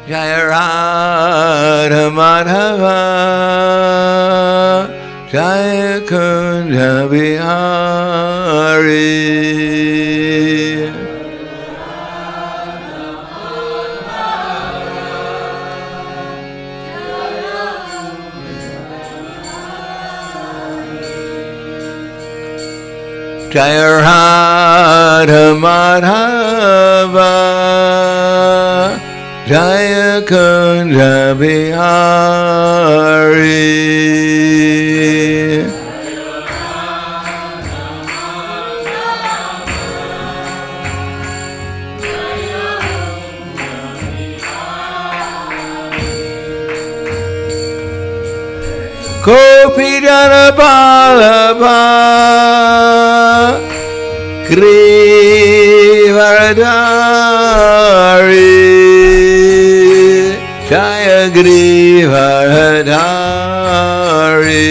Jaya Radha Madhava Jaya Kunda Bihari Jaya Radha Madhava Jaya Kunda Bihari Gopidana Balaba Grivaradari Jaya Grivaradari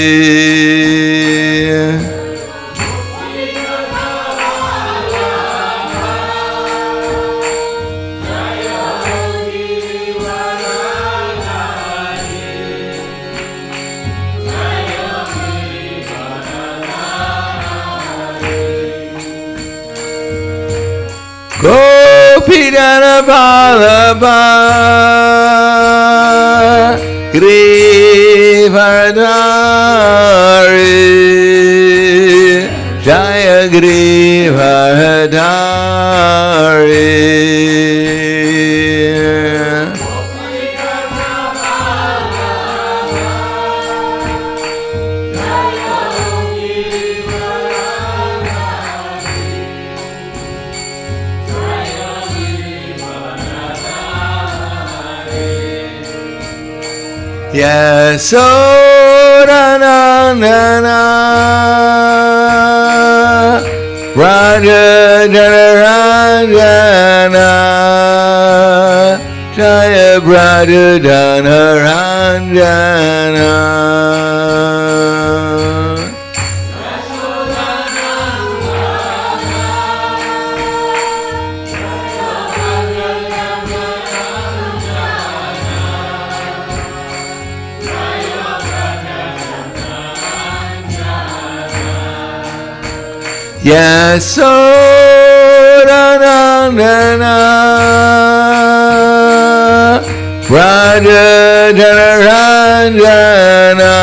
Gopidana Balaba Grivaradari Jaya Grivaradari Yasodanandana Raja Dhanaranjana Jaya Raja Dhanaranjana Yasodhanandana Radha-dhana-ranjana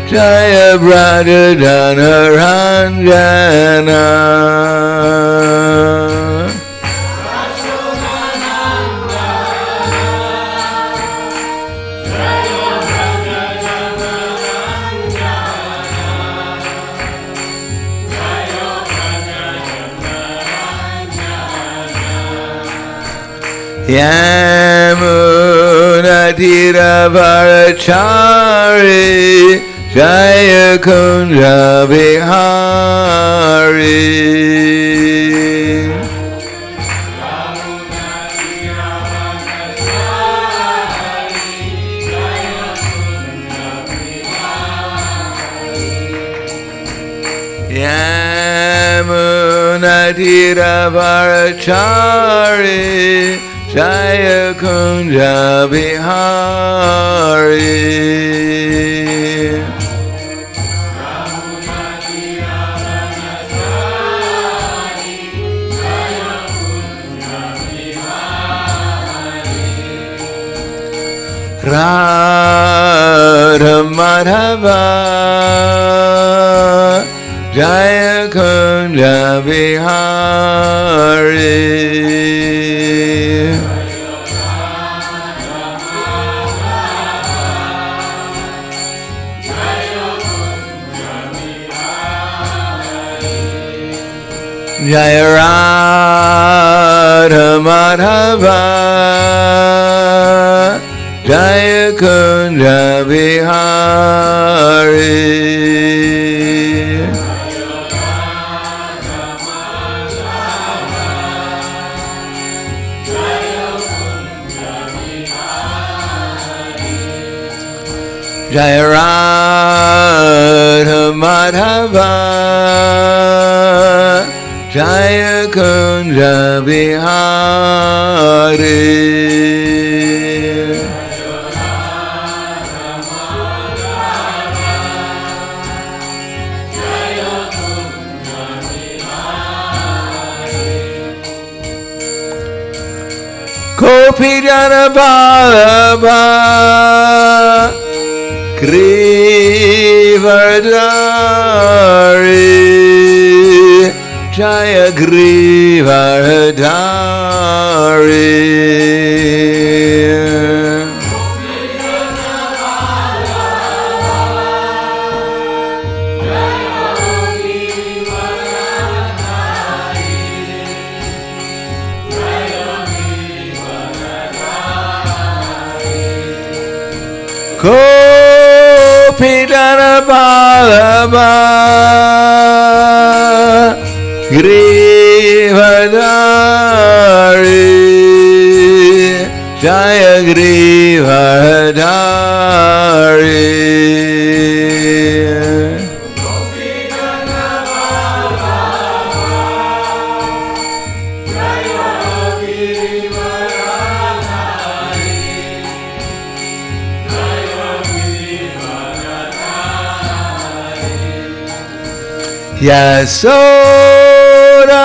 Jaya Radha-dhana-ranjana Yamunatiravarachari Jaya Kunja Vihari Yamunatiravarachari Jaya Kunja Vihari Radha Madhava Jaya Kunja Vihari Jaya Radha Madhava Jaya Kunja Vihari Jaya Radha Madhava Jaya Kunja Vihari Kopijana Balaba Grivardhari Jaya Grivardhari Kopijana Balaba Grivardhari Jaya Grivardhari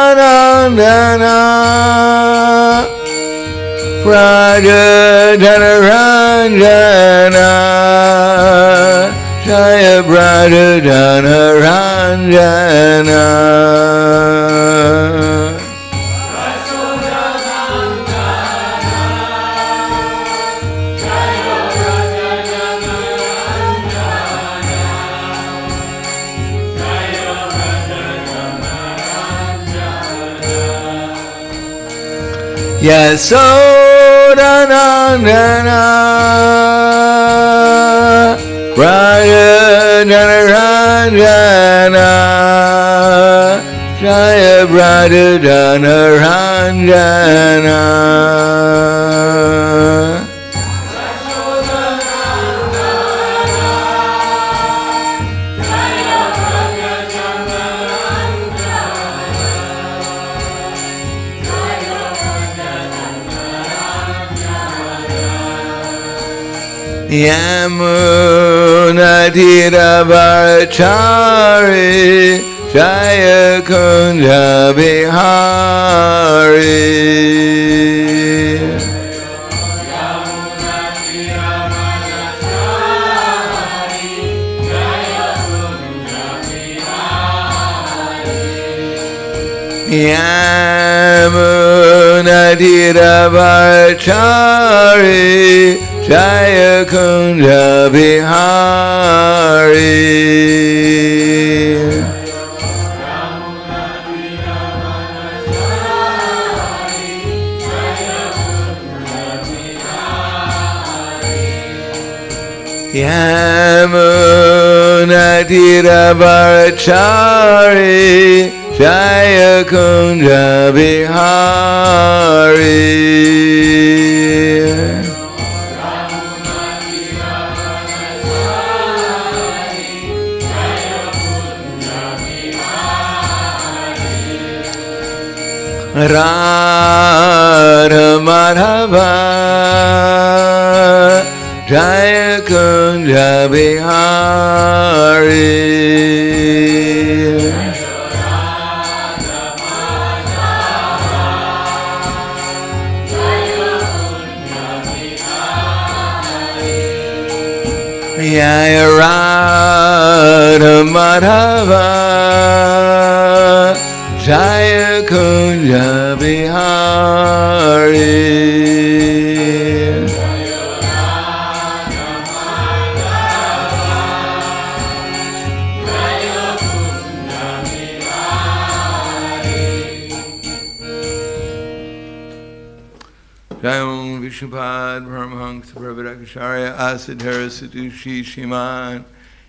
Yasodhanandana Radha-dhana-ranjana Jaya Radha-dhana-ranjana Yasodhanandana Radha-dhana-ranjana Jaya Radha-dhana-ranjana Yamunatiravarachari Jaya Kunja Bihari. Yamunadiravarchari Jaya Kunja Bihari. Yamunadiravarchari Jaya Kunja Bihari. Radha Madhava Jaya Kunja Bihari. Jaya Radha Madhava Jaya Kunja Bihari. Jayam Vishnupad Paramahansa Prabhadakacharya Asadhara Satushi Shiman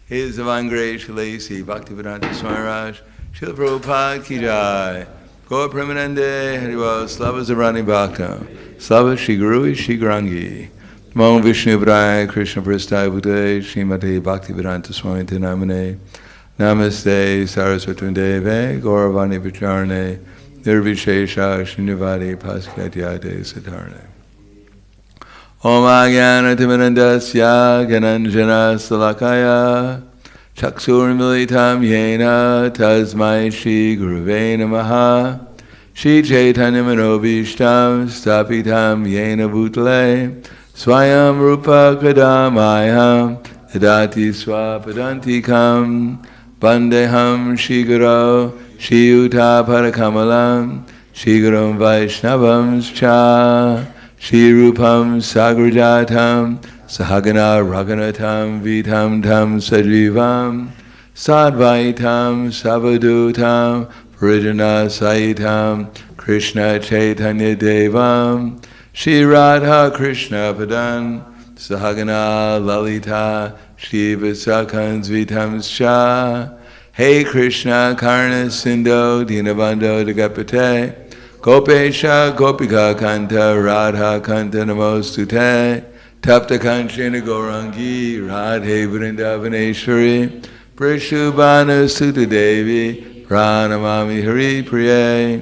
His Divine Grace Shalasi Bhaktivedanta Swami Raj Srila Prabhupada Ki Jai Gaur Premanande Harival Slava Zarani Bhakta Slava Shri Guru Shri Grangi Namo Vishnu Padaya Krishna Prasthaya Bhutale Srimate Bhaktivedanta Swami Namane Namaste Saraswati Deve Gauravani Vicharne Nirvishesha Srinivadi Paskatyate Satarne Om Agyana Timirandasya Gananjana Salakaya Chakshur Militam Yena Tasmai Shri Guruve Namaha Shri Chaitanya Manobishtam Stapitam Yena Bhutale Swayam Rupa Kadamayam Tadati Swapadantikam Bandeham Shri Guru Shri Yuta Parakamalam Shri Gurum Vaishnavam Cha Shri Rupam Sagrajatam Sahagana Raghunatam Vitam Tam Sajivam Sadvaitam Savadutam Parijana Saitam Krishna Chaitanya Devam Shri Radha Krishna Padan Sahagana Lalita Shri Visakans Vitam Sha Hey Krishna Karna Sindho Dinabandho Dagapate Gopesha Gopika Kanta Radha Kanta Namostute Tapta Kanchana Gaurangi Radhe Vrindavaneshwari Prishubhana Sutta Devi Pranamami Hari Priye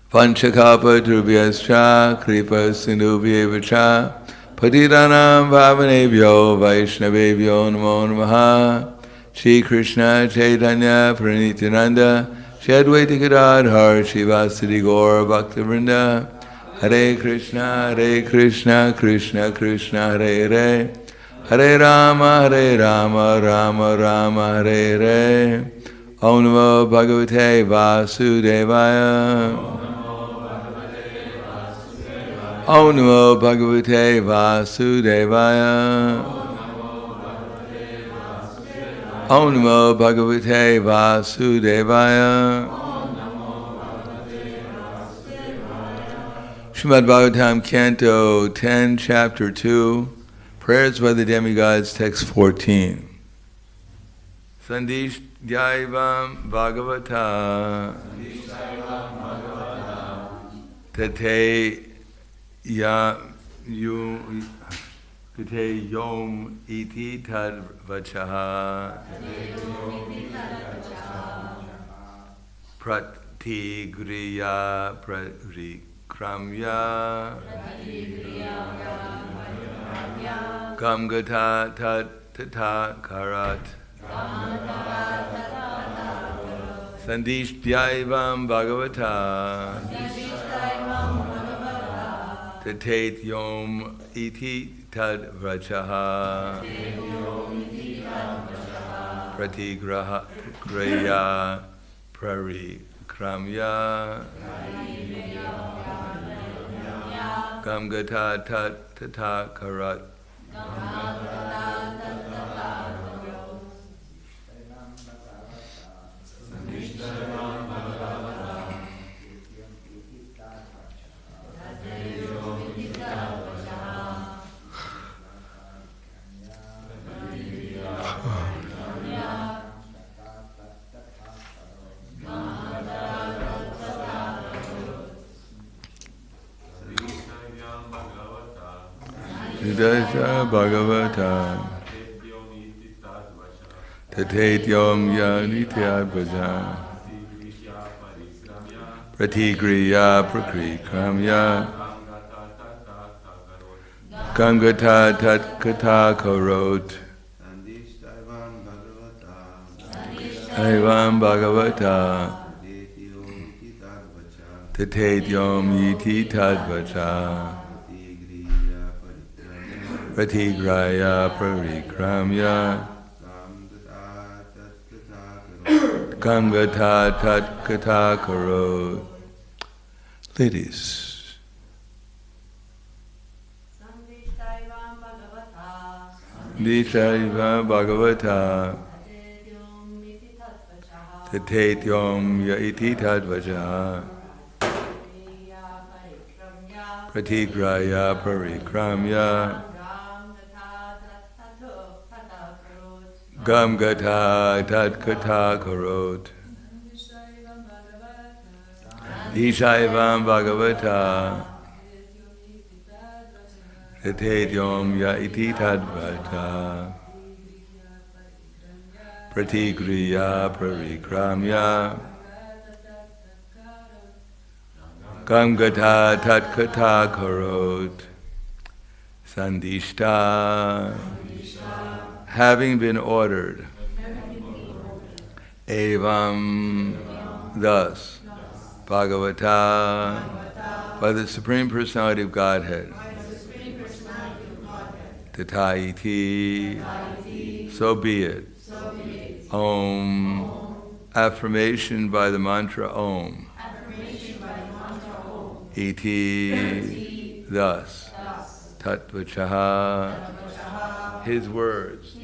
Panchakapa Drubhyascha Kripa Sindhubhyevacha Patitanam Bhavanebhyo Vaishnavebhyo Namo Namaha Shri Krishna Chaitanya Pranityananda Shri Advaita Gadadhar Shivasati Gaur Bhaktivinoda Hare Krishna Krishna Krishna Hare Hare Hare Rama Rama Rama Hare Hare Om Namo Bhagavate Vasudevaya Om Namo Bhagavate Vasudevaya Om Namo Bhagavate Vasudevaya. Srimad Bhagavatam, Canto 10, Chapter 2, Prayers by the Demigods, Text 14. Sandish Dhyaivam Bhagavata Tate Yom iti tad vachaha pratigriya prarikramya gamgata tat tata karat Sandishtyaivam Bhagavata Tatate Yom Iti Tad Vrachaha Pratigraha Graya Parikramya Gamgata Tat Tata Karat Siddhasya Bhagavata Tatate Yom Yanitya Pratigriya Prakrikamya Gangata Tatkata Karot Aivam Bhagavata Tatate Yom Yiti Tadvacha Pratigraya Parikramya Gangata Tatkata Karot. Ladies, Dishaiva Bhagavata Tatate Yom Yaiti Tadvaja Pratigraya Parikramya Gamgata Tatkata Karot. Ishaivam Bhagavata Tatate Yom Yaiti Tadvata Pratigriya Parikramya Gamgata Tatkata Karot. Sandishta, having been ordered, Evam, thus, Bhagavata, by the Supreme Personality of Godhead, Tataiti, so be it. Om, affirmation by the mantra Om. Iti, thus. Tattvachaha, his words.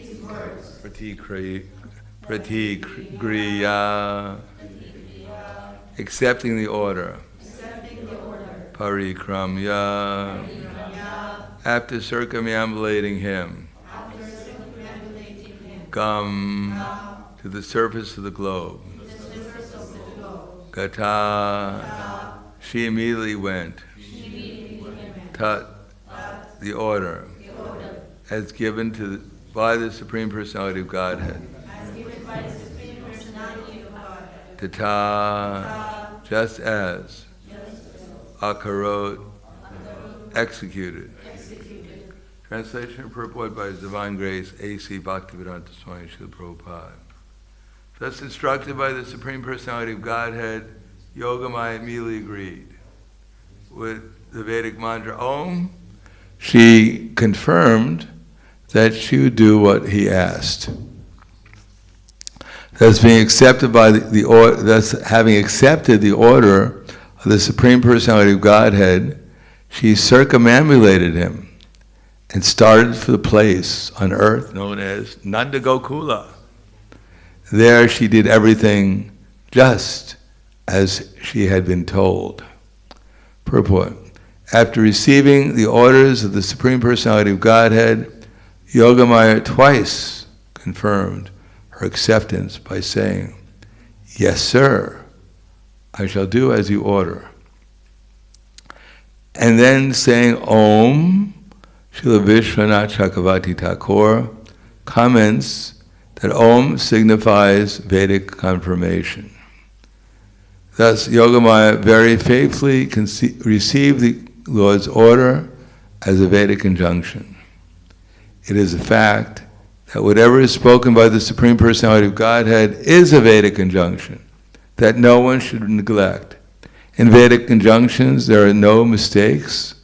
Pratigriya, accepting the order. Parikramya, after circumambulating him. Gam, to the surface of the globe. Gata, she immediately went. Tat, the order, as given by the Supreme Personality of Godhead. Tata, just as. Akarot, executed. Translation and purport by His Divine Grace, A.C. Bhaktivedanta Swami Srila Prabhupada. Thus instructed by the Supreme Personality of Godhead, Yogamaya immediately agreed. With the Vedic mantra Om, she confirmed that she would do what he asked. Thus, being accepted by thus having accepted the order of the Supreme Personality of Godhead, she circumambulated him and started for the place on earth known as Nanda Gokula. There she did everything just as she had been told. Purport. After receiving the orders of the Supreme Personality of Godhead, Yogamaya twice confirmed her acceptance by saying, "Yes, sir, I shall do as you order." And then saying Om, Srila Vishwanath Chakravarti Thakur comments that Om signifies Vedic confirmation. Thus, Yogamaya very faithfully received the Lord's order as a Vedic injunction. It is a fact that whatever is spoken by the Supreme Personality of Godhead is a Vedic injunction, that no one should neglect. In Vedic conjunctions, there are no mistakes,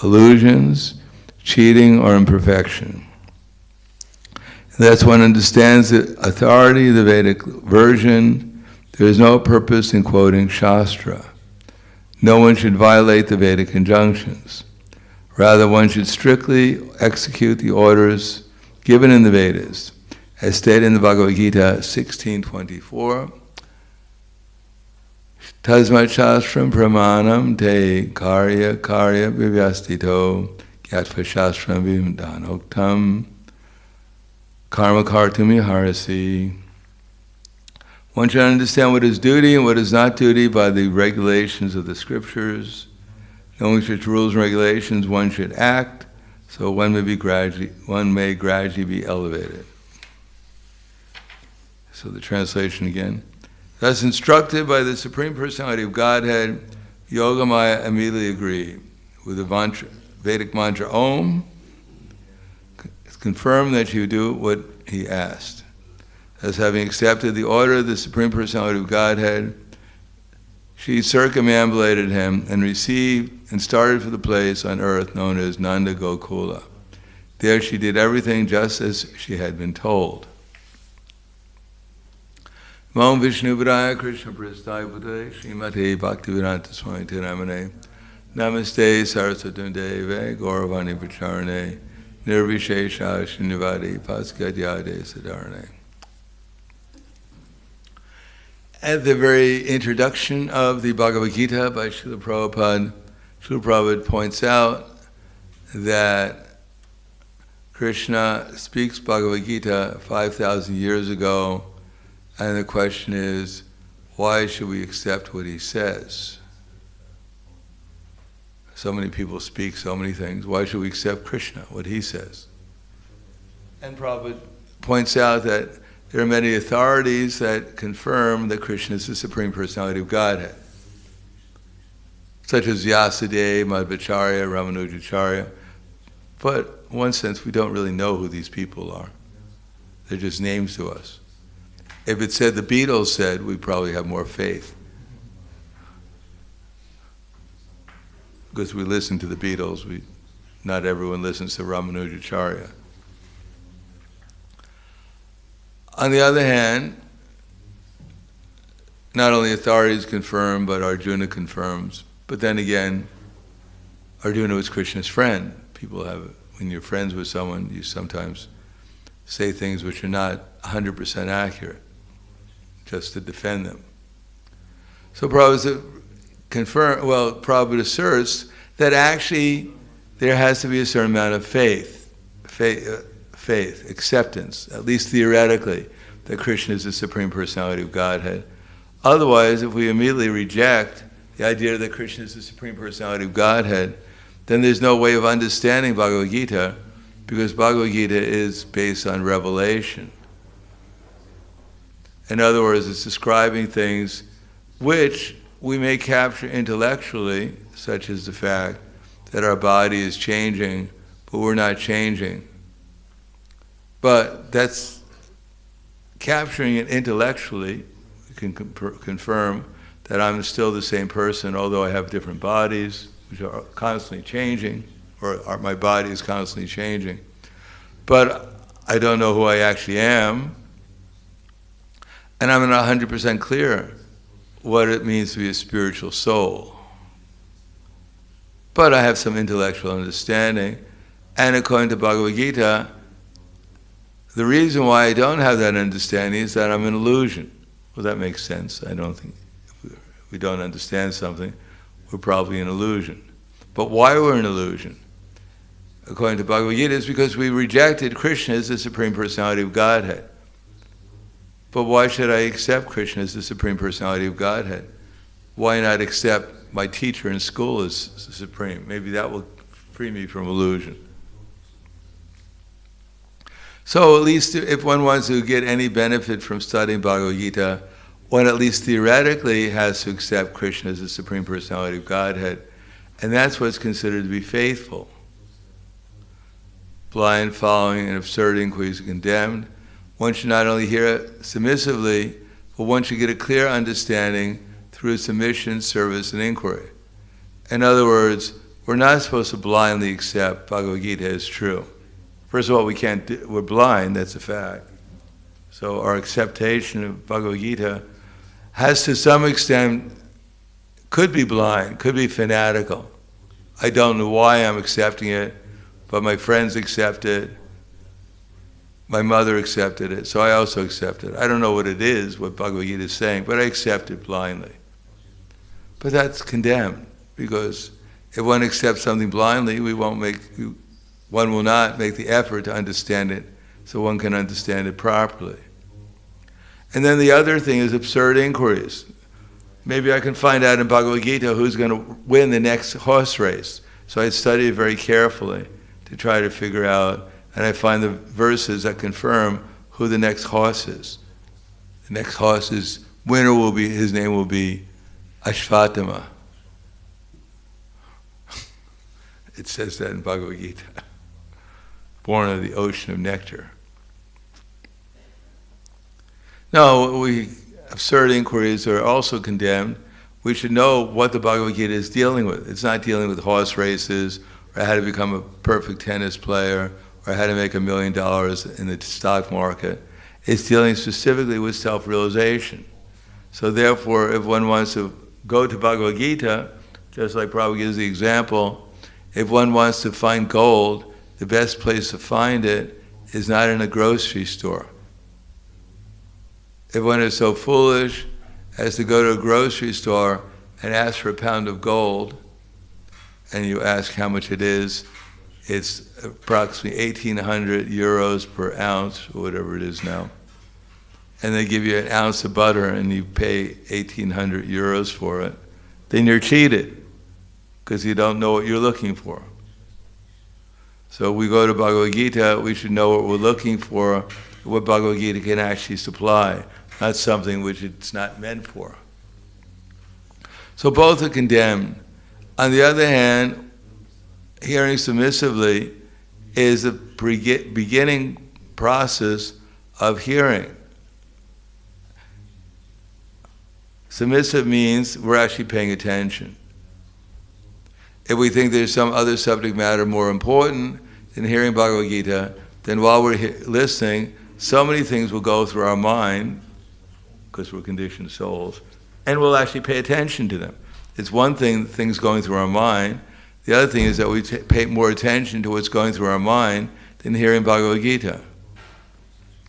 illusions, cheating, or imperfection. Thus, one understands the authority of the Vedic version. There is no purpose in quoting Shastra. No one should violate the Vedic conjunctions. Rather, one should strictly execute the orders given in the Vedas, as stated in the Bhagavad Gita 16:24. Tasmat shastram pramanam te karya vivyastito gyatva shastram vimdanoktam karma kartumi harasi. One should understand what is duty and what is not duty by the regulations of the scriptures. Knowing such rules and regulations, one should act, so one may gradually be elevated. So the translation again. Thus instructed by the Supreme Personality of Godhead, Yogamaya immediately agreed with the Vedic mantra Om. It's confirmed that she would do what he asked. Thus, having accepted the order of the Supreme Personality of Godhead, she circumambulated him and received and started for the place on earth known as Nanda Gokula. There she did everything just as she had been told. Om Vishnu Padaya Krishna Prasthaya Bhutale Srimate Bhaktivedanta Swami Tiramane Namaste Saraswati Deve Gauravani Pacharane Nirvishesha Srinivadi Paskadyade Sadarane. At the very introduction of the Bhagavad Gita by Srila Prabhupada points out that Krishna speaks Bhagavad Gita 5,000 years ago, and the question is, why should we accept what he says? So many people speak so many things. Why should we accept Krishna, what he says? And Prabhupada points out that there are many authorities that confirm that Krishna is the Supreme Personality of Godhead, such as Vyasadeva, Madhvacharya, Ramanujacharya. But in one sense, we don't really know who these people are. They're just names to us. If it said the Beatles said, we'd probably have more faith. Because we listen to the Beatles, not everyone listens to Ramanujacharya. On the other hand, not only authorities confirm, but Arjuna confirms. But then again, Arjuna was Krishna's friend. When you're friends with someone, you sometimes say things which are not 100% accurate, just to defend them. So Prabhupada asserts that actually there has to be a certain amount of faith, acceptance, at least theoretically, that Krishna is the Supreme Personality of Godhead. Otherwise, if we immediately reject the idea that Krishna is the Supreme Personality of Godhead, then there's no way of understanding Bhagavad Gita, because Bhagavad Gita is based on revelation. In other words, it's describing things which we may capture intellectually, such as the fact that our body is changing, but we're not changing. But that's capturing it intellectually. We can confirm that I'm still the same person, although I have different bodies, which are constantly changing, or my body is constantly changing. But I don't know who I actually am, and I'm not 100% clear what it means to be a spiritual soul. But I have some intellectual understanding, and according to Bhagavad Gita, the reason why I don't have that understanding is that I'm an illusion. Well, that makes sense. I don't think if we don't understand something, we're probably an illusion. But why we're an illusion, according to Bhagavad Gita, is because we rejected Krishna as the Supreme Personality of Godhead. But why should I accept Krishna as the Supreme Personality of Godhead? Why not accept my teacher in school as supreme? Maybe that will free me from illusion. So at least if one wants to get any benefit from studying Bhagavad Gita, one at least theoretically has to accept Krishna as the Supreme Personality of Godhead. And that's what's considered to be faithful. Blind following and absurd inquiries are condemned. One should not only hear submissively, but one should get a clear understanding through submission, service, and inquiry. In other words, we're not supposed to blindly accept Bhagavad Gita as true. First of all, we're blind, that's a fact. So our acceptation of Bhagavad Gita has to some extent, could be blind, could be fanatical. I don't know why I'm accepting it, but my friends accept it. My mother accepted it, so I also accept it. I don't know what it is, what Bhagavad Gita is saying, but I accept it blindly. But that's condemned, because if one accepts something blindly, one will not make the effort to understand it so one can understand it properly. And then the other thing is absurd inquiries. Maybe I can find out in Bhagavad Gita who's going to win the next horse race. So I study it very carefully to try to figure out, and I find the verses that confirm who the next horse is. The next horse's winner will be, his name will be Ashvatthama. It says that in Bhagavad Gita. Born of the ocean of nectar. No, absurd inquiries are also condemned. We should know what the Bhagavad Gita is dealing with. It's not dealing with horse races, or how to become a perfect tennis player, or how to make $1 million in the stock market. It's dealing specifically with self-realization. So therefore, if one wants to go to Bhagavad Gita, just like Prabhupada gives the example, if one wants to find gold, the best place to find it is not in a grocery store. If one is so foolish as to go to a grocery store and ask for a pound of gold, and you ask how much it is, it's approximately 1,800 euros per ounce, or whatever it is now. And they give you an ounce of butter and you pay 1,800 euros for it, then you're cheated, because you don't know what you're looking for. So we go to Bhagavad Gita, we should know what we're looking for, what Bhagavad Gita can actually supply, not something which it's not meant for. So both are condemned. On the other hand, hearing submissively is the beginning process of hearing. Submissive means we're actually paying attention. If we think there's some other subject matter more important than hearing Bhagavad Gita, then while we're listening, so many things will go through our mind, because we're conditioned souls, and we'll actually pay attention to them. It's one thing, things going through our mind. The other thing is that we pay more attention to what's going through our mind than hearing Bhagavad Gita.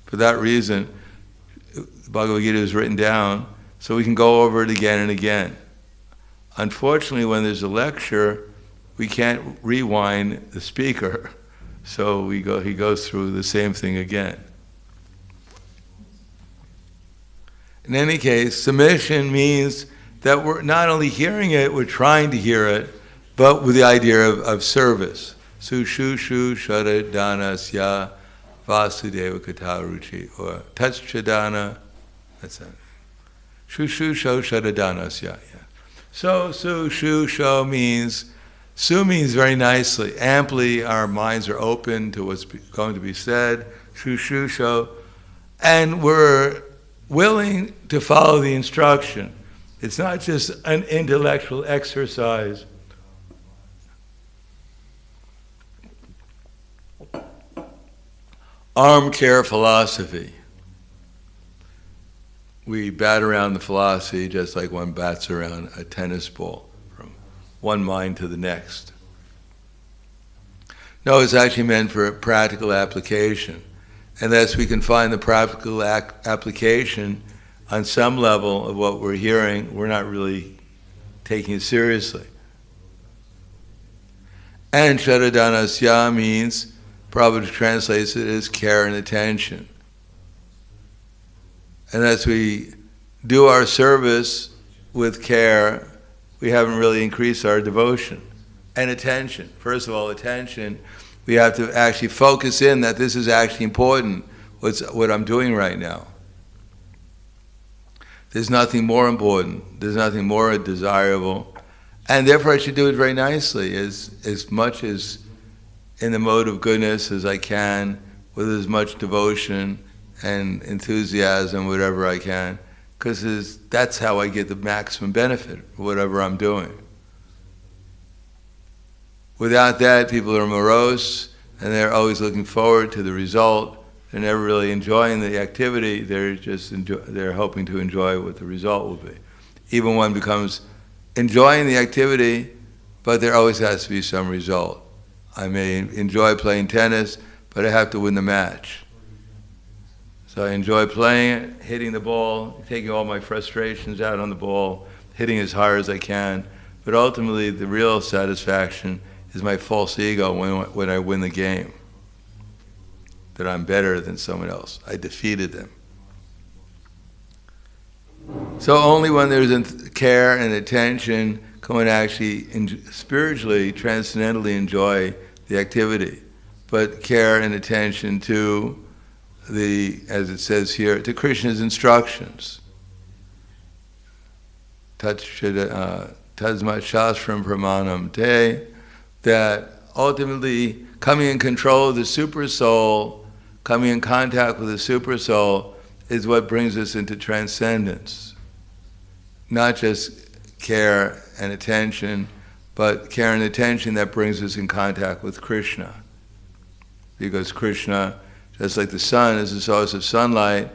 For that reason, Bhagavad Gita is written down so we can go over it again and again. Unfortunately, when there's a lecture, we can't rewind the speaker, so he goes through the same thing again. In any case, submission means that we're not only hearing it, we're trying to hear it, but with the idea of service. Sushushu shadadanasya vasudeva kataruchi, or tatchadana, that's it. Shushusho shadadanasya, yeah. So, su means very nicely, amply, our minds are open to what's going to be said, shusho, and we're willing to follow the instruction. It's not just an intellectual exercise. Armchair philosophy. We bat around the philosophy just like one bats around a tennis ball, from one mind to the next. No, it's actually meant for a practical application. Unless we can find the practical application on some level of what we're hearing, we're not really taking it seriously. And shadadanasya means, Prabhupada translates it as care and attention. And as we do our service with care, we haven't really increased our devotion. And attention. First of all, attention. We have to actually focus in that this is actually important, what I'm doing right now. There's nothing more important. There's nothing more desirable. And therefore I should do it very nicely, as much as in the mode of goodness as I can, with as much devotion and enthusiasm, whatever I can, because that's how I get the maximum benefit of whatever I'm doing. Without that, people are morose, and they're always looking forward to the result. They're never really enjoying the activity. They're hoping to enjoy what the result will be. Even one becomes enjoying the activity, but there always has to be some result. I may enjoy playing tennis, but I have to win the match. So I enjoy playing it, hitting the ball, taking all my frustrations out on the ball, hitting as hard as I can. But ultimately, the real satisfaction is my false ego when I win the game. That I'm better than someone else. I defeated them. So only when there's care and attention can one actually spiritually, transcendently enjoy the activity. But care and attention to as it says here, to Krishna's instructions. Tasmat shastram pramanam te, that ultimately coming in control of the super soul, coming in contact with the super soul, is what brings us into transcendence. Not just care and attention, but care and attention that brings us in contact with Krishna. Because Krishna, just like the sun, is the source of sunlight,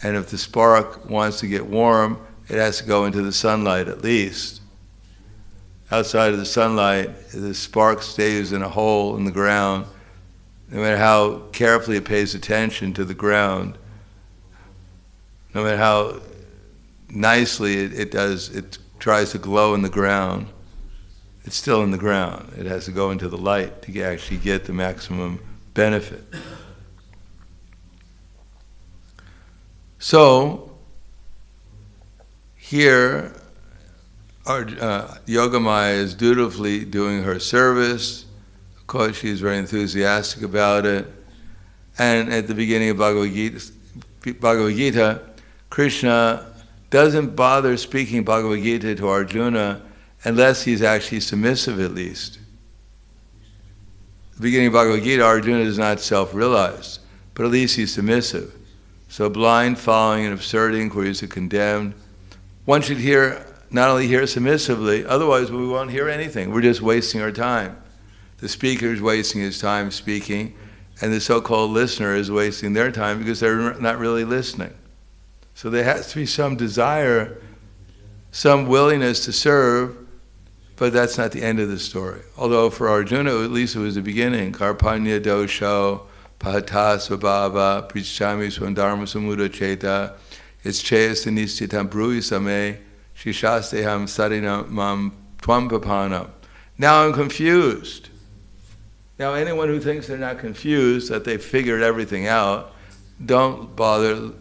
and if the spark wants to get warm, it has to go into the sunlight at least. Outside of the sunlight, the spark stays in a hole in the ground. No matter how carefully it pays attention to the ground, no matter how nicely it tries to glow in the ground, it's still in the ground. It has to go into the light to actually get the maximum benefit. So, here, our Yogamaya is dutifully doing her service. Of course, she's very enthusiastic about it. And at the beginning of Bhagavad Gita, Krishna doesn't bother speaking Bhagavad Gita to Arjuna unless he's actually submissive at least. At the beginning of Bhagavad Gita, Arjuna is not self-realized, but at least he's submissive. So blind following and absurd inquiries are condemned. One should not only hear submissively, otherwise we won't hear anything. We're just wasting our time. The speaker is wasting his time speaking, and the so-called listener is wasting their time because they're not really listening. So there has to be some desire, some willingness to serve, but that's not the end of the story. Although for Arjuna, at least it was the beginning. Karpanya dosho, pahatas vabhava, prichami swandharma samuda cheta, it's chayas nistitam brui same, shishasteham sarinam tvam papanam. Now I'm confused. Now anyone who thinks they're not confused, that they figured everything out, don't bother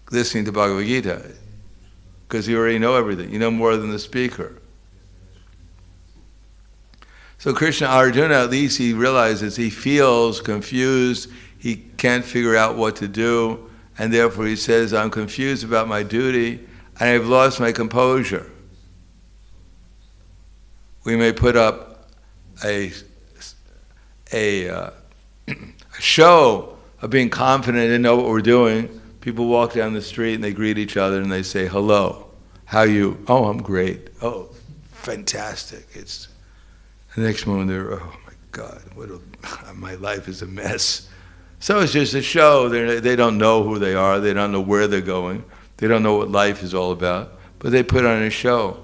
listening to Bhagavad Gita, because you already know everything. You know more than the speaker. So Krishna, Arjuna, at least he realizes he feels confused, he can't figure out what to do, and therefore he says, I'm confused about my duty, and I've lost my composure. We may put up a show of being confident and know what we're doing. People walk down the street and they greet each other and they say, hello, how are you? Oh, I'm great. Oh, fantastic. The next moment they're, oh my God, my life is a mess. So it's just a show. They don't know who they are. They don't know where they're going. They don't know what life is all about. But they put on a show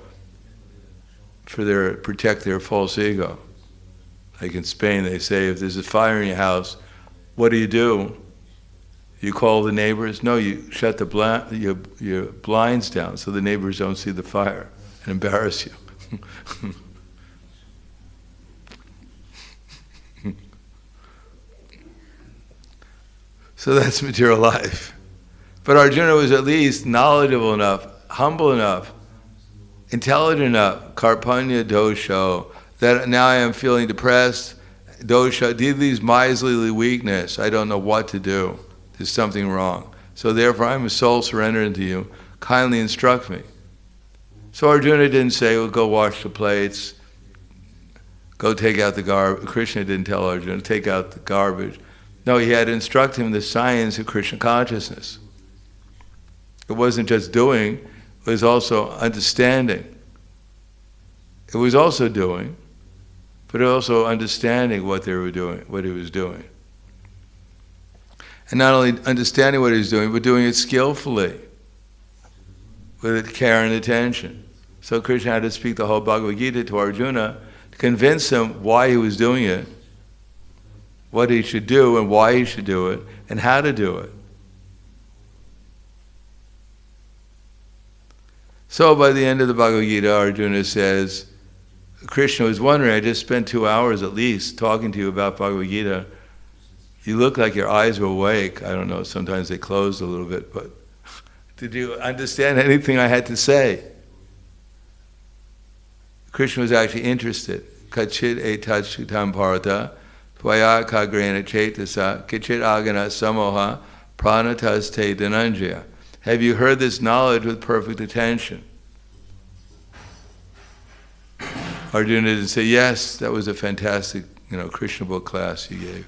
protect their false ego. Like in Spain, they say, if there's a fire in your house, what do? You call the neighbors? No, you shut your blinds down so the neighbors don't see the fire and embarrass you. So that's material life. But Arjuna was at least knowledgeable enough, humble enough, intelligent enough, karpanya dosho, that now I am feeling depressed, dosha, these miserly weakness, I don't know what to do. There's something wrong. So therefore I'm a soul surrendered to you. Kindly instruct me. So Arjuna didn't say, well, go wash the plates, go take out the garbage. Krishna didn't tell Arjuna, take out the garbage. No, he had to instruct him the science of Krishna consciousness. It wasn't just doing, it was also understanding. It was also doing, but also understanding what they were doing, what he was doing. And not only understanding what he was doing, but doing it skillfully, with care and attention. So Krishna had to speak the whole Bhagavad Gita to Arjuna to convince him why he was doing it, what he should do and why he should do it, and how to do it. So by the end of the Bhagavad Gita, Arjuna says, Krishna was wondering, I just spent 2 hours at least talking to you about Bhagavad Gita. You look like your eyes were awake. I don't know, sometimes they closed a little bit, but did you understand anything I had to say? Krishna was actually interested. Kachit etat shutam parata, tvaya kagrena chetasa, kachit agana samoha, pranatas te dhananjaya. Have you heard this knowledge with perfect attention? Arjuna didn't say, yes, that was a fantastic, Krishna book class you gave.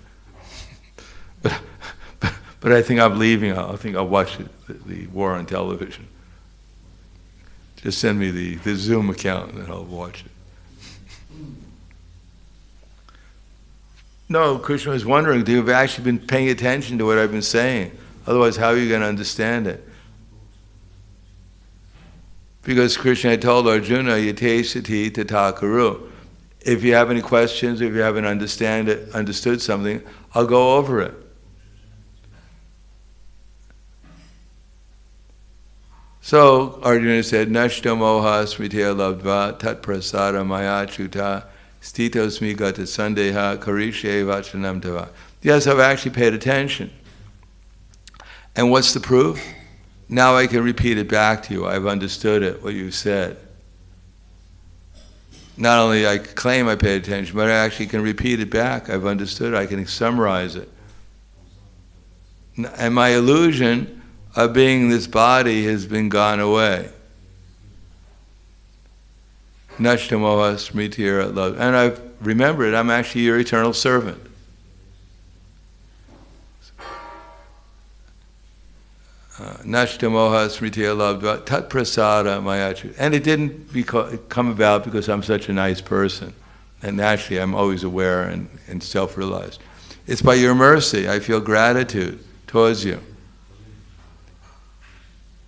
But I think I'm leaving. I think I'll watch the war on television. Just send me the Zoom account and I'll watch it. No, Krishna was wondering, do you have actually been paying attention to what I've been saying? Otherwise, how are you going to understand it? Because Krishna had told Arjuna, yate sati tata kuru. If you have any questions, if you haven't understood something, I'll go over it. So Arjuna said, Nashto moha smritya labdva tat prasada maya chuta stitosmi gata sandeha karishe vachanam tava. Yes, I've actually paid attention. And what's the proof? Now I can repeat it back to you. I've understood it, what you said. Not only I claim I paid attention, but I actually can repeat it back. I've understood it. I can summarize it. And my illusion of being this body has been gone away. Nashtamoha smritira love. And I've remembered I'm actually your eternal servant. Nashtamoha smritira love tat prasada mayachu. And it didn't come about because I'm such a nice person. And naturally I'm always aware and self-realized. It's by your mercy. I feel gratitude towards you.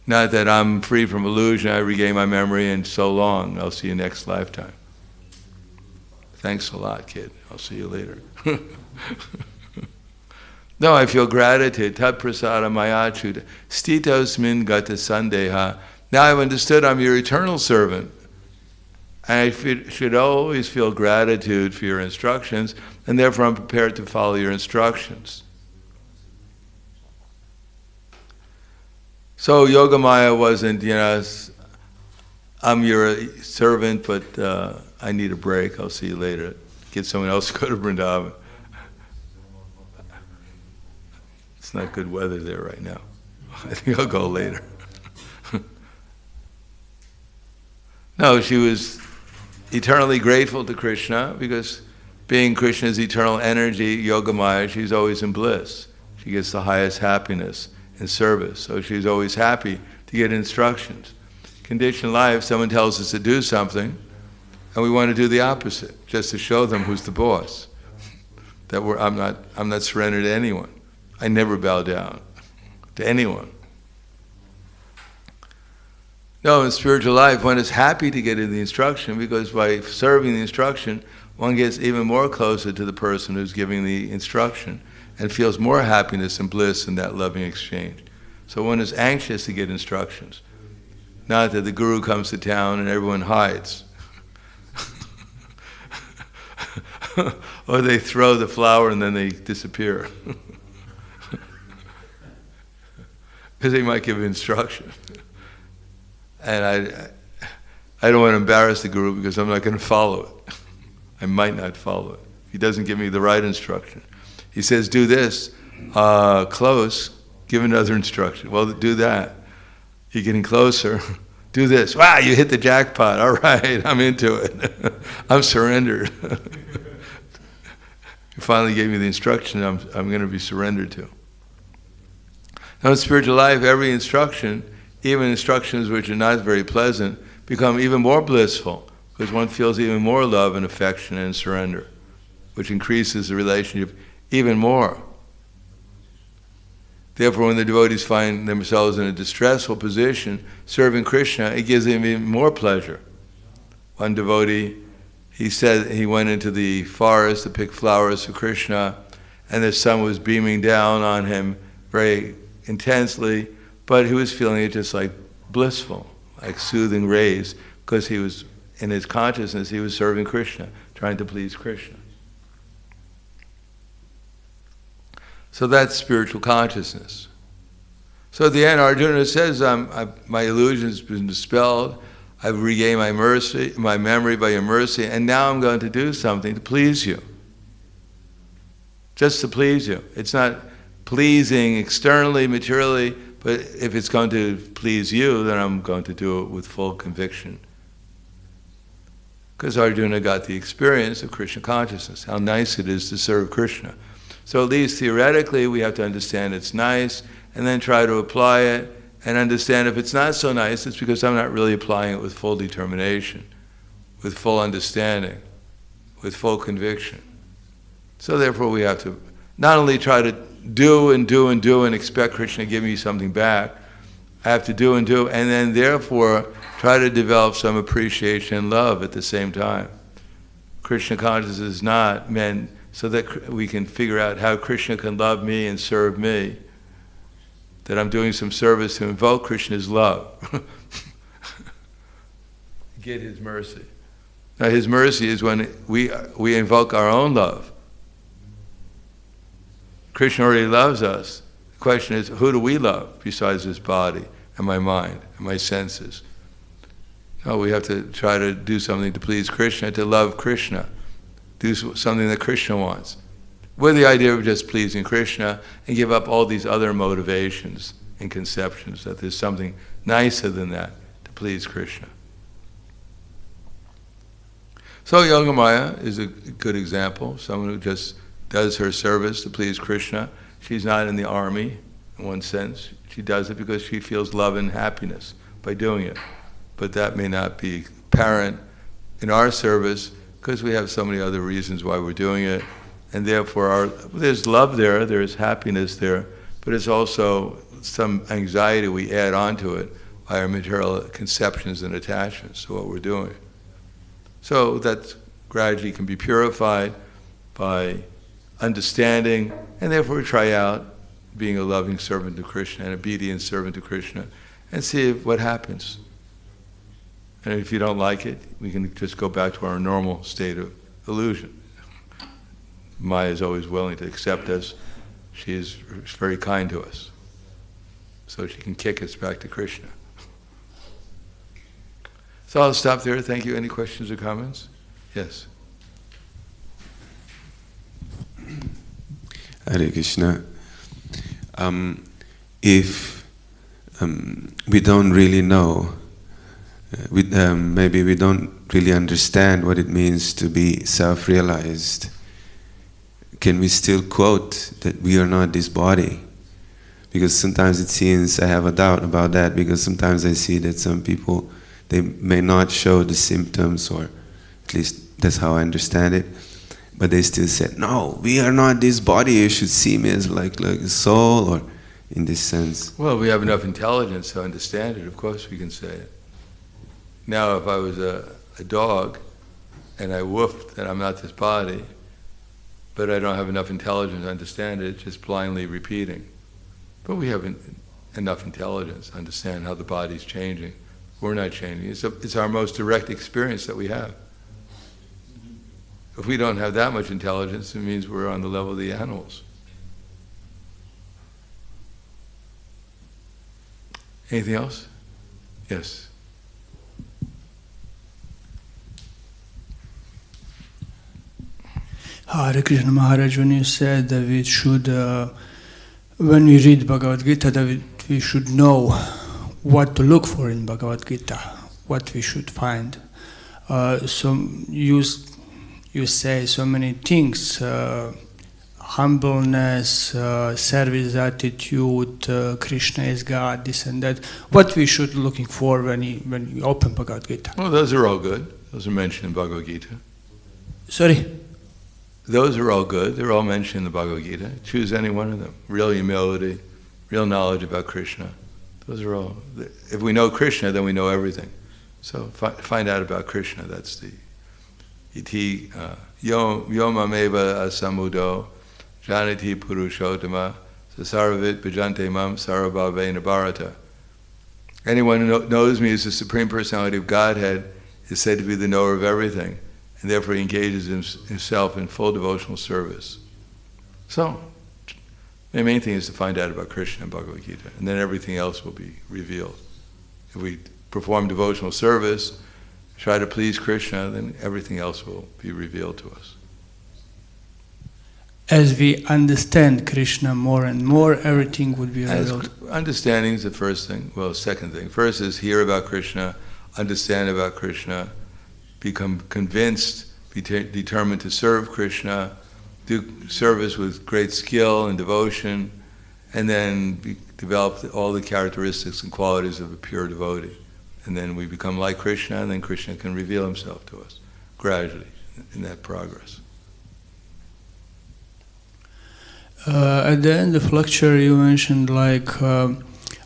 Not that I'm free from illusion, I regain my memory, and so long. I'll see you next lifetime. Thanks a lot, kid. I'll see you later. No, I feel gratitude. Tat prasada mayachuta. Stitos min gata sandeha. Now I've understood I'm your eternal servant. And I should always feel gratitude for your instructions, and therefore I'm prepared to follow your instructions. So Yogamaya wasn't, I'm your servant, but I need a break. I'll see you later. Get someone else to go to Vrindavan. It's not good weather there right now. I think I'll go later. No, she was eternally grateful to Krishna because being Krishna's eternal energy, Yogamaya, she's always in bliss. She gets the highest happiness in service. So she's always happy to get instructions. Conditioned life, someone tells us to do something, and we want to do the opposite, just to show them who's the boss. That I'm not surrendered to anyone. I never bow down to anyone. No, in spiritual life, one is happy to get in the instruction because by serving the instruction, one gets even more closer to the person who's giving the instruction and feels more happiness and bliss in that loving exchange. So one is anxious to get instructions. Not that the guru comes to town and everyone hides. Or they throw the flower and then they disappear. Because they might give instruction. And I don't want to embarrass the guru because I'm not going to follow it. I might not follow it. He doesn't give me the right instruction. He says, do this, close, give another instruction. Well, do that. You're getting closer. Do this. Wow, you hit the jackpot. All right, I'm into it. I'm surrendered. You finally gave me the instruction I'm going to be surrendered to. Now in spiritual life, every instruction even instructions which are not very pleasant become even more blissful, because one feels even more love and affection and surrender, which increases the relationship even more. Therefore, when the devotees find themselves in a distressful position, serving Krishna, it gives them even more pleasure. One devotee, he said he went into the forest to pick flowers for Krishna, and the sun was beaming down on him very intensely, but he was feeling it just like blissful, like soothing rays, because he was, in his consciousness, he was serving Krishna, trying to please Krishna. So that's spiritual consciousness. So at the end, Arjuna says, my illusion's been dispelled, I've regained my memory by your mercy, and now I'm going to do something to please you. Just to please you. It's not pleasing externally, materially, but if it's going to please you, then I'm going to do it with full conviction. Because Arjuna got the experience of Krishna consciousness, how nice it is to serve Krishna. So at least theoretically, we have to understand it's nice, and then try to apply it, and understand if it's not so nice, it's because I'm not really applying it with full determination, with full understanding, with full conviction. So therefore we have to not only try to do and do and do and expect Krishna to give me something back, I have to do and do, and then therefore try to develop some appreciation and love at the same time. Krishna consciousness is not meant so that we can figure out how Krishna can love me and serve me, that I'm doing some service to invoke Krishna's love. Get his mercy. Now his mercy is when we invoke our own love. Krishna already loves us. The question is, who do we love besides this body and my mind and my senses? No, we have to try to do something to please Krishna, to love Krishna. Do something that Krishna wants, with the idea of just pleasing Krishna, and give up all these other motivations and conceptions that there's something nicer than that to please Krishna. So Yogamaya is a good example, someone who just does her service to please Krishna. She's not in the army, in one sense. She does it because she feels love and happiness by doing it. But that may not be apparent in our service, because we have so many other reasons why we're doing it, and therefore there's love there, there's happiness there, but it's also some anxiety we add onto it by our material conceptions and attachments to what we're doing. So that gradually can be purified by understanding, and therefore try out being a loving servant to Krishna, an obedient servant to Krishna, and see what happens. And if you don't like it, we can just go back to our normal state of illusion. Maya is always willing to accept us. She is very kind to us. So she can kick us back to Krishna. So I'll stop there. Thank you. Any questions or comments? Yes. Hare Krishna. If we don't really know, maybe we don't really understand what it means to be self-realized, can we still quote that we are not this body? Because sometimes it seems I have a doubt about that, because sometimes I see that some people, they may not show the symptoms, or at least that's how I understand it, but they still say, no, we are not this body, you should see me as like a soul, or in this sense. Well, we have enough intelligence to understand it, of course we can say it. Now, if I was a dog and I woofed that I'm not this body, but I don't have enough intelligence to understand it, just blindly repeating. But we have enough intelligence to understand how the body's changing. We're not changing. It's our most direct experience that we have. If we don't have that much intelligence, it means we're on the level of the animals. Anything else? Yes. Hare Krishna Maharaj, when you said that we should, when we read Bhagavad Gita, that we should know what to look for in Bhagavad Gita, what we should find. So you say so many things, humbleness, service attitude, Krishna is God, this and that. What we should looking for when we open Bhagavad Gita? Well, those are all good. Those are mentioned in Bhagavad Gita. Sorry? Those are all good. They're all mentioned in the Bhagavad Gita. Choose any one of them. Real humility, real knowledge about Krishna. Those are all. If we know Krishna, then we know everything. So find out about Krishna. That's the iti yomameva asamudo janati purushottama sasarvit bhajante mam sarvabhavena bharata. Anyone who knows me as the Supreme Personality of Godhead is said to be the knower of everything, and therefore he engages himself in full devotional service. So, the main thing is to find out about Krishna and Bhagavad Gita, and then everything else will be revealed. If we perform devotional service, try to please Krishna, then everything else will be revealed to us. As we understand Krishna more and more, everything would be revealed. Understanding is the first thing. Well, second thing. First is hear about Krishna, understand about Krishna, become convinced, be determined to serve Krishna, do service with great skill and devotion, and then develop all the characteristics and qualities of a pure devotee. And then we become like Krishna, and then Krishna can reveal himself to us gradually in that progress. At the end of lecture, you mentioned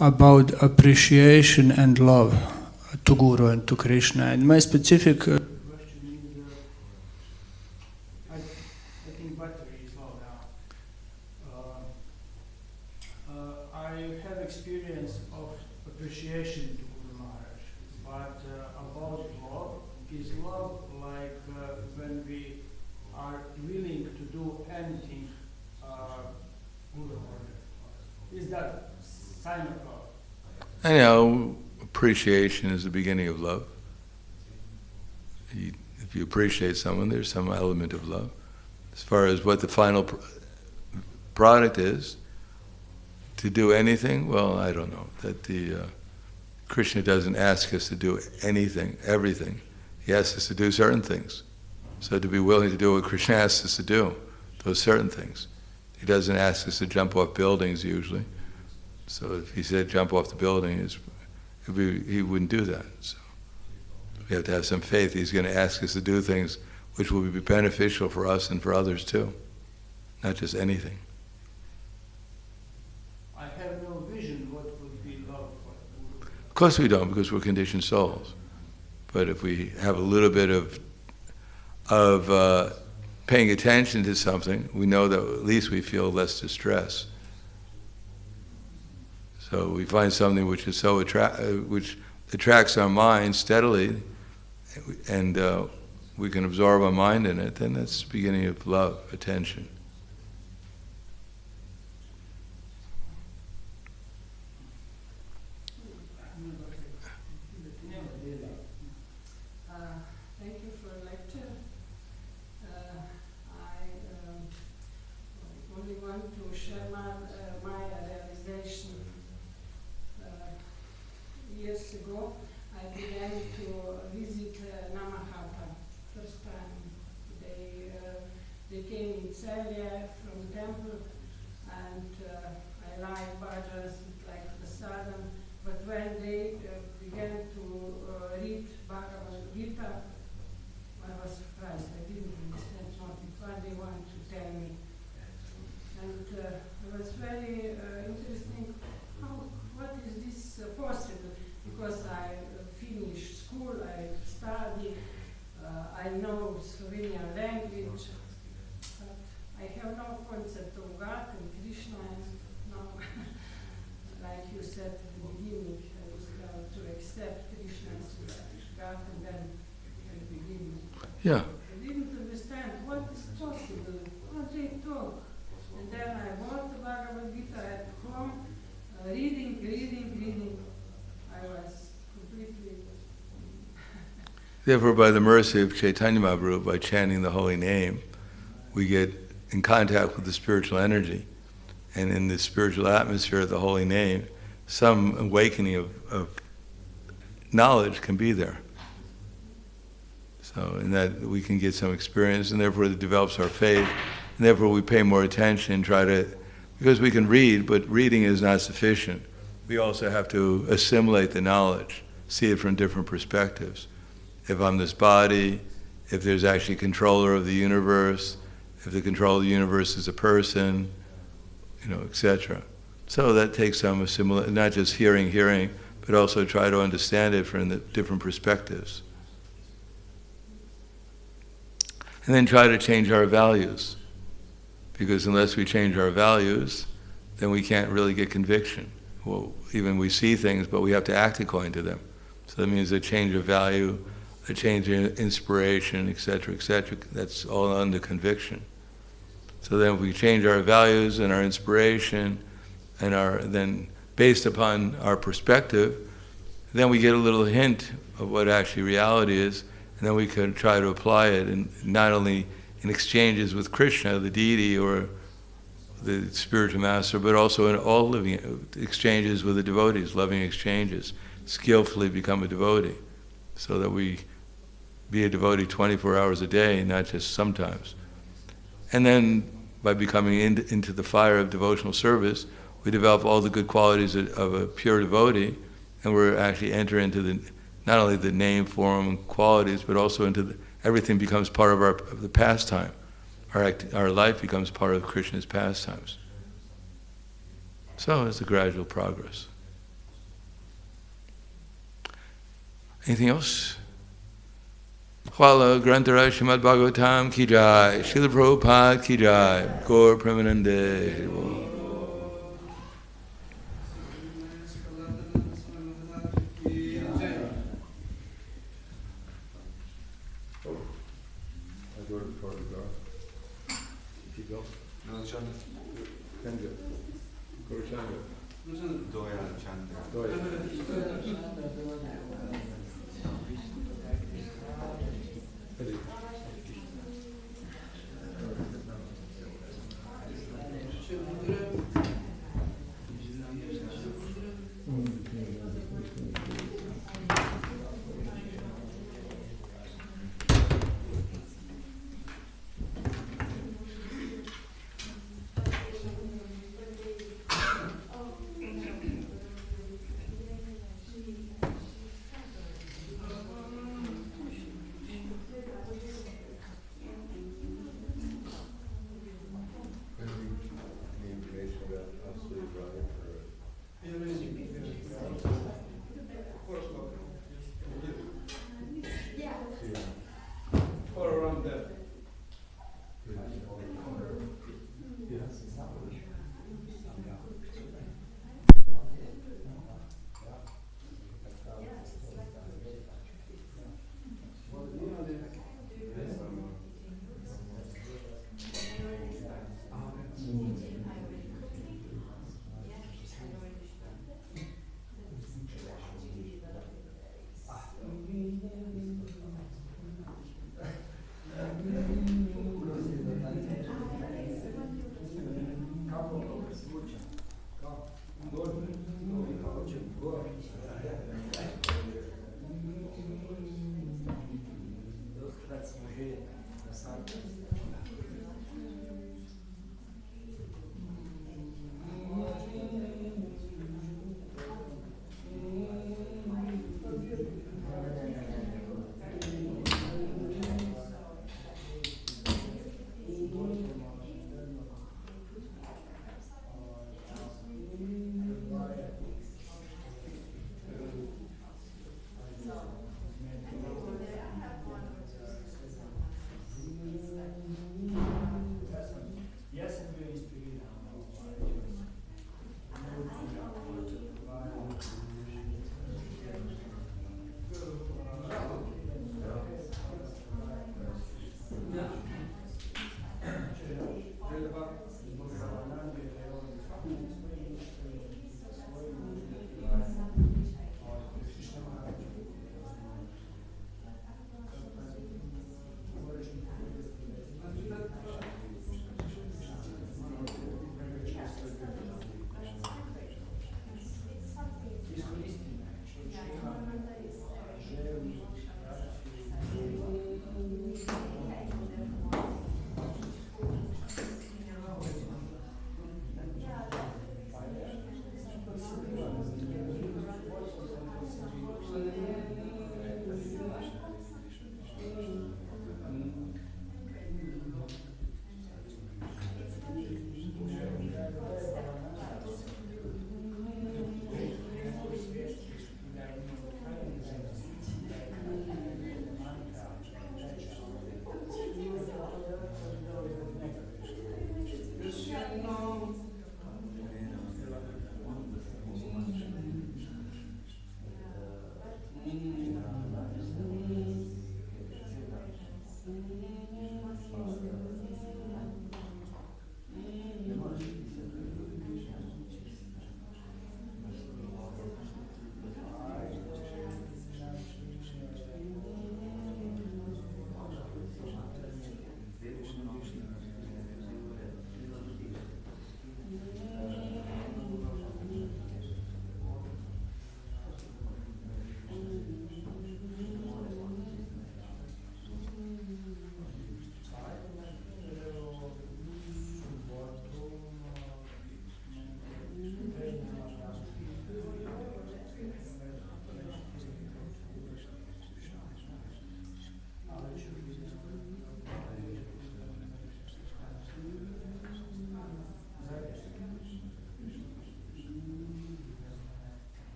about appreciation and love to Guru and to Krishna. And my specific question is, I think battery is low now. I have experience of appreciation to Guru Maharaj, but about love, is love like when we are willing to do anything Guru order? Is that sign of love? Anyhow, appreciation is the beginning of love. If you appreciate someone, there's some element of love. As far as what the final product is, to do anything, well, I don't know. That Krishna doesn't ask us to do anything, everything. He asks us to do certain things. So to be willing to do what Krishna asks us to do, those certain things. He doesn't ask us to jump off buildings usually. So if he said jump off the building, he wouldn't do that. So we have to have some faith. He's going to ask us to do things which will be beneficial for us and for others too. Not just anything. I have no vision what would be love for Guru. Of course we don't, because we're conditioned souls. But if we have a little bit of paying attention to something, we know that at least we feel less distress. So we find something which is so which attracts our mind steadily, and we can absorb our mind in it, then that's the beginning of love, attention. Thank you for the lecture. I only want to share my realization. Years ago, I began to visit Namahata. First time they came in Celia from temple, and I like bhajas like prasadam. But when they began to read Bhagavad Gita, I was surprised. I didn't understand what they wanted to tell me. And it was very interesting. What is this possible? Because I finished school, I study, I know Slovenian language, but I have no concept of God and Krishna, and no, like you said at the beginning, I was to accept Krishna as God, and then at the beginning. Yeah. I didn't understand what is possible, what they talk. And then I bought the Bhagavad Gita at home, reading. I was completely... Therefore, by the mercy of Chaitanya Mahaprabhu, by chanting the holy name, we get in contact with the spiritual energy. And in the spiritual atmosphere of the holy name, some awakening of knowledge can be there. So in that we can get some experience, and therefore it develops our faith, And therefore we pay more attention, because we can read, but reading is not sufficient. We also have to assimilate the knowledge, see it from different perspectives. If I'm this body, if there's actually a controller of the universe, if the controller of the universe is a person, etc. So that takes some assimilation, not just hearing, but also try to understand it from the different perspectives. And then try to change our values. Because unless we change our values, then we can't really get conviction. Well, even we see things, but we have to act according to them. So that means a change of value, a change in inspiration, etc., etc. That's all under conviction. So then if we change our values and our inspiration, and then based upon our perspective, then we get a little hint of what actually reality is, and then we can try to apply it, and not only in exchanges with Krishna, the deity, or the spiritual master, but also in all living exchanges with the devotees, loving exchanges, skillfully become a devotee, so that we be a devotee 24 hours a day, not just sometimes. And then by becoming into the fire of devotional service, we develop all the good qualities of a pure devotee, and we're actually enter into not only the name, form, and qualities, but also into everything becomes part of the pastime. Our life becomes part of Krishna's pastimes. So it's a gradual progress. Anything else? Hvala Grantara Srimad Bhagavatam ki jai, Srila Prabhupada ki jai, Gaur Premanande.